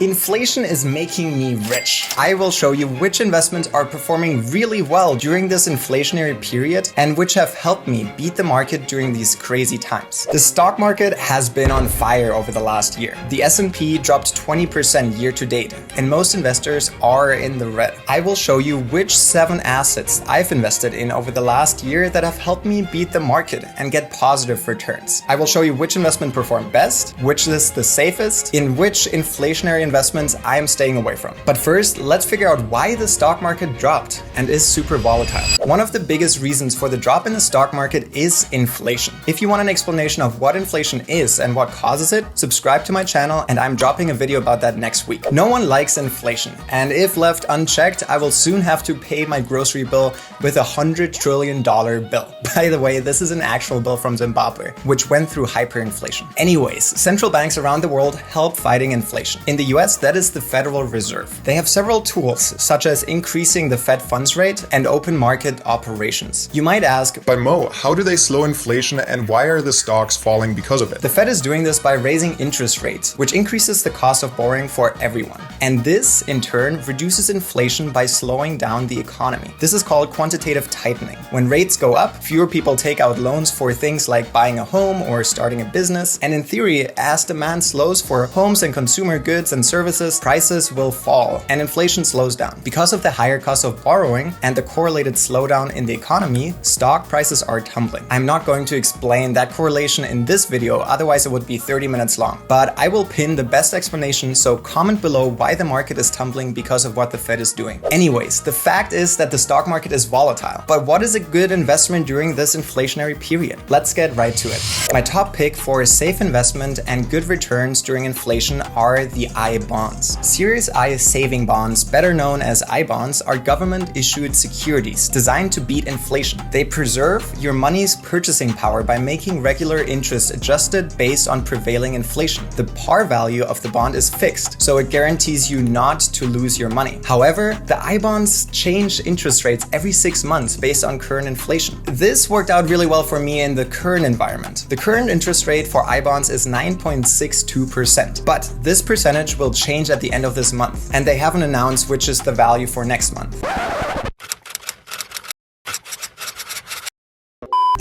Inflation is making me rich. I will show you which investments are performing really well during this inflationary period and which have helped me beat the market during these crazy times. The stock market has been on fire over the last year. The S&P dropped 20% year to date, and most investors are in the red. I will show you which 7 assets I've invested in over the last year that have helped me beat the market and get positive returns. I will show you which investment performed best, which is the safest, in which inflationary investments I am staying away from. But first, let's figure out why the stock market dropped and is super volatile. One of the biggest reasons for the drop in the stock market is inflation. If you want an explanation of what inflation is and what causes it, subscribe to my channel and I'm dropping a video about that next week. No one likes inflation, and if left unchecked, I will soon have to pay my grocery bill with $100 trillion bill. By the way, this is an actual bill from Zimbabwe, which went through hyperinflation. Anyways, central banks around the world help fighting inflation. In the US, that is the Federal Reserve. They have several tools, such as increasing the Fed funds rate and open market operations. You might ask, but Mo, how do they slow inflation and why are the stocks falling because of it? The Fed is doing this by raising interest rates, which increases the cost of borrowing for everyone. And this, in turn, reduces inflation by slowing down the economy. This is called quantitative tightening. When rates go up, fewer people take out loans for things like buying a home or starting a business. And in theory, as demand slows for homes and consumer goods and services, prices will fall and inflation slows down. Because of the higher cost of borrowing and the correlated slowdown in the economy, stock prices are tumbling. I'm not going to explain that correlation in this video, otherwise it would be 30 minutes long. But I will pin the best explanation, so comment below why the market is tumbling because of what the Fed is doing. Anyways, the fact is that the stock market is volatile. But what is a good investment during this inflationary period? Let's get right to it. My top pick for a safe investment and good returns during inflation are the Ibonds. Series I saving bonds, better known as Ibonds, are government-issued securities designed to beat inflation. They preserve your money's purchasing power by making regular interest adjusted based on prevailing inflation. The par value of the bond is fixed, so it guarantees you not to lose your money. However, the Ibonds change interest rates every 6 months based on current inflation. This worked out really well for me in the current environment. The current interest rate for Ibonds is 9.62%, but this percentage will change at the end of this month, and they haven't announced which is the value for next month.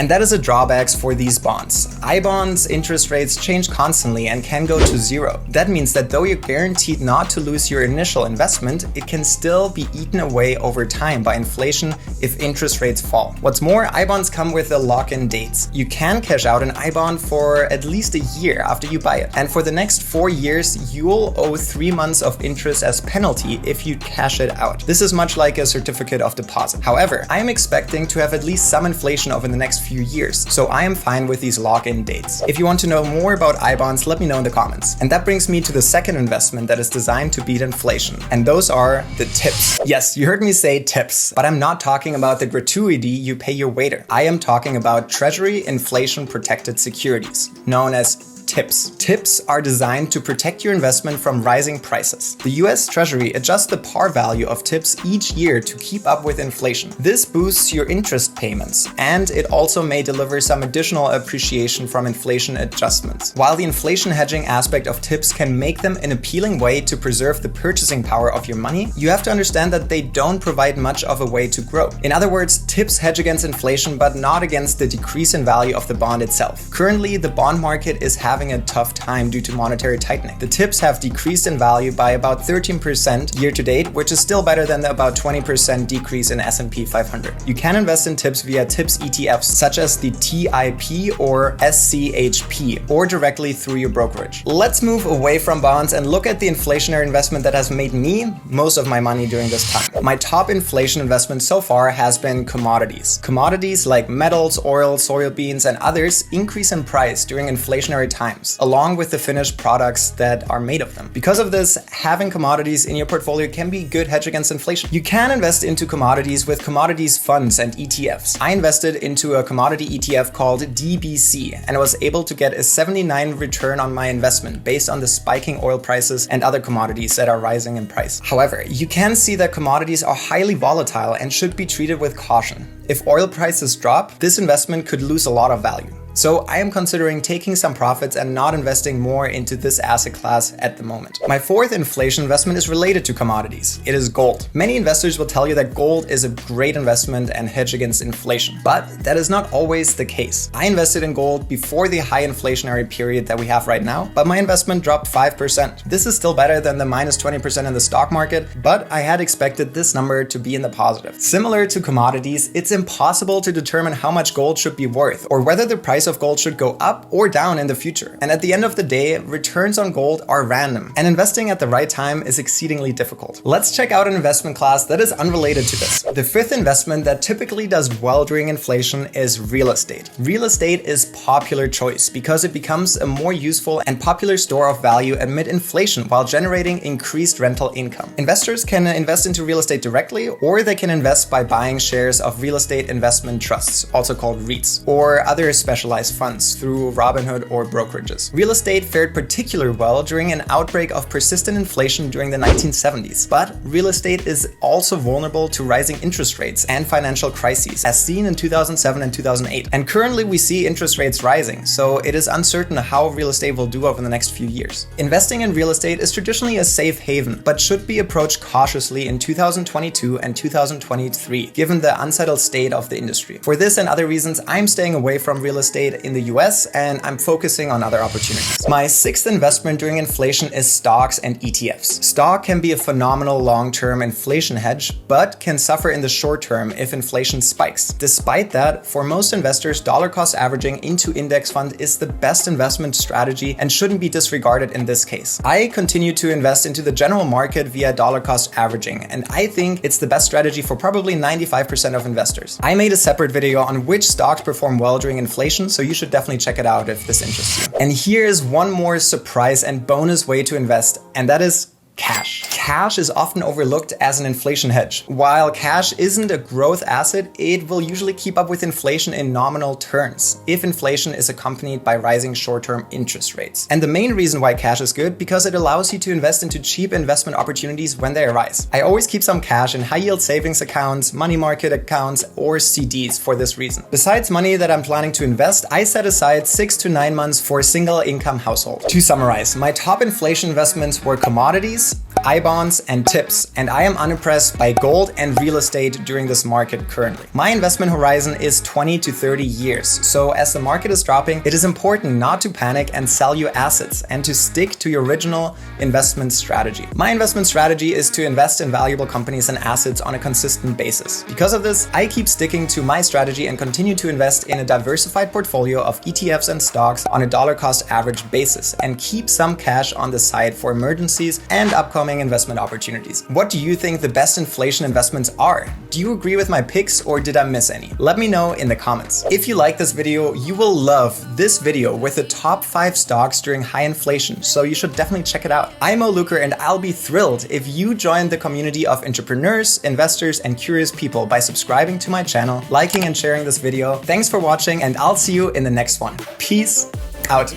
And that is a drawback for these bonds. Ibonds interest rates change constantly and can go to zero. That means that though you're guaranteed not to lose your initial investment, it can still be eaten away over time by inflation if interest rates fall. What's more, Ibonds come with the lock-in dates. You can cash out an Ibond for at least a year after you buy it. And for the next 4 years, you'll owe 3 months of interest as penalty if you cash it out. This is much like a certificate of deposit. However, I am expecting to have at least some inflation over the next few years, so I am fine with these lock-in dates. If you want to know more about Ibonds, let me know in the comments. And that brings me to the second investment that is designed to beat inflation, and those are the tips. Yes, you heard me say tips, but I'm not talking about the gratuity you pay your waiter. I am talking about Treasury inflation protected securities, known as TIPS. TIPS are designed to protect your investment from rising prices. The US Treasury adjusts the par value of TIPS each year to keep up with inflation. This boosts your interest payments, and it also may deliver some additional appreciation from inflation adjustments. While the inflation hedging aspect of TIPS can make them an appealing way to preserve the purchasing power of your money, you have to understand that they don't provide much of a way to grow. In other words, TIPS hedge against inflation, but not against the decrease in value of the bond itself. Currently, the bond market is having a tough time due to monetary tightening. The TIPS have decreased in value by about 13% year to date, which is still better than the about 20% decrease in S&P 500. You can invest in TIPS via TIPS ETFs, such as the TIP or SCHP, or directly through your brokerage. Let's move away from bonds and look at the inflationary investment that has made me most of my money during this time. My top inflation investment so far has been commodities. Commodities like metals, oil, soybeans, and others increase in price during inflationary times, along with the finished products that are made of them. Because of this, having commodities in your portfolio can be a good hedge against inflation. You can invest into commodities with commodities funds and ETFs. I invested into a commodity ETF called DBC, and I was able to get a 79% return on my investment based on the spiking oil prices and other commodities that are rising in price. However, you can see that commodities are highly volatile and should be treated with caution. If oil prices drop, this investment could lose a lot of value. So I am considering taking some profits and not investing more into this asset class at the moment. My fourth inflation investment is related to commodities. It is gold. Many investors will tell you that gold is a great investment and hedge against inflation, but that is not always the case. I invested in gold before the high inflationary period that we have right now, but my investment dropped 5%. This is still better than the minus 20% in the stock market, but I had expected this number to be in the positive. Similar to commodities, it's impossible to determine how much gold should be worth or whether the price of gold should go up or down in the future. And at the end of the day, returns on gold are random, and investing at the right time is exceedingly difficult. Let's check out an investment class that is unrelated to this. The fifth investment that typically does well during inflation is real estate. Real estate is popular choice because it becomes a more useful and popular store of value amid inflation while generating increased rental income. Investors can invest into real estate directly, or they can invest by buying shares of real estate investment trusts, also called REITs, or other specialized funds through Robinhood or brokerages. Real estate fared particularly well during an outbreak of persistent inflation during the 1970s, but real estate is also vulnerable to rising interest rates and financial crises, as seen in 2007 and 2008. And currently we see interest rates rising, so it is uncertain how real estate will do over the next few years. Investing in real estate is traditionally a safe haven, but should be approached cautiously in 2022 and 2023, given the unsettled state of the industry. For this and other reasons, I'm staying away from real estate in the US and I'm focusing on other opportunities. My sixth investment during inflation is stocks and ETFs. Stock can be a phenomenal long-term inflation hedge, but can suffer in the short term if inflation spikes. Despite that, for most investors, dollar cost averaging into index fund is the best investment strategy and shouldn't be disregarded in this case. I continue to invest into the general market via dollar cost averaging, and I think it's the best strategy for probably 95% of investors. I made a separate video on which stocks perform well during inflation, so you should definitely check it out if this interests you. And here is one more surprise and bonus way to invest, and that is cash. Cash is often overlooked as an inflation hedge. While cash isn't a growth asset, it will usually keep up with inflation in nominal terms if inflation is accompanied by rising short-term interest rates. And the main reason why cash is good, because it allows you to invest into cheap investment opportunities when they arise. I always keep some cash in high-yield savings accounts, money market accounts, or CDs for this reason. Besides money that I'm planning to invest, I set aside 6 to 9 months for a single income household. To summarize, my top inflation investments were commodities, Ibonds, and tips, and I am unimpressed by gold and real estate during this market currently. My investment horizon is 20 to 30 years, so as the market is dropping, it is important not to panic and sell your assets and to stick to your original investment strategy. My investment strategy is to invest in valuable companies and assets on a consistent basis. Because of this, I keep sticking to my strategy and continue to invest in a diversified portfolio of ETFs and stocks on a dollar cost average basis and keep some cash on the side for emergencies and upcoming investment opportunities. What do you think the best inflation investments are? Do you agree with my picks or did I miss any? Let me know in the comments. If you like this video, you will love this video with the top 5 stocks during high inflation, so you should definitely check it out. I'm Mo Luker and I'll be thrilled if you join the community of entrepreneurs, investors, and curious people by subscribing to my channel, liking and sharing this video. Thanks for watching and I'll see you in the next one. Peace out.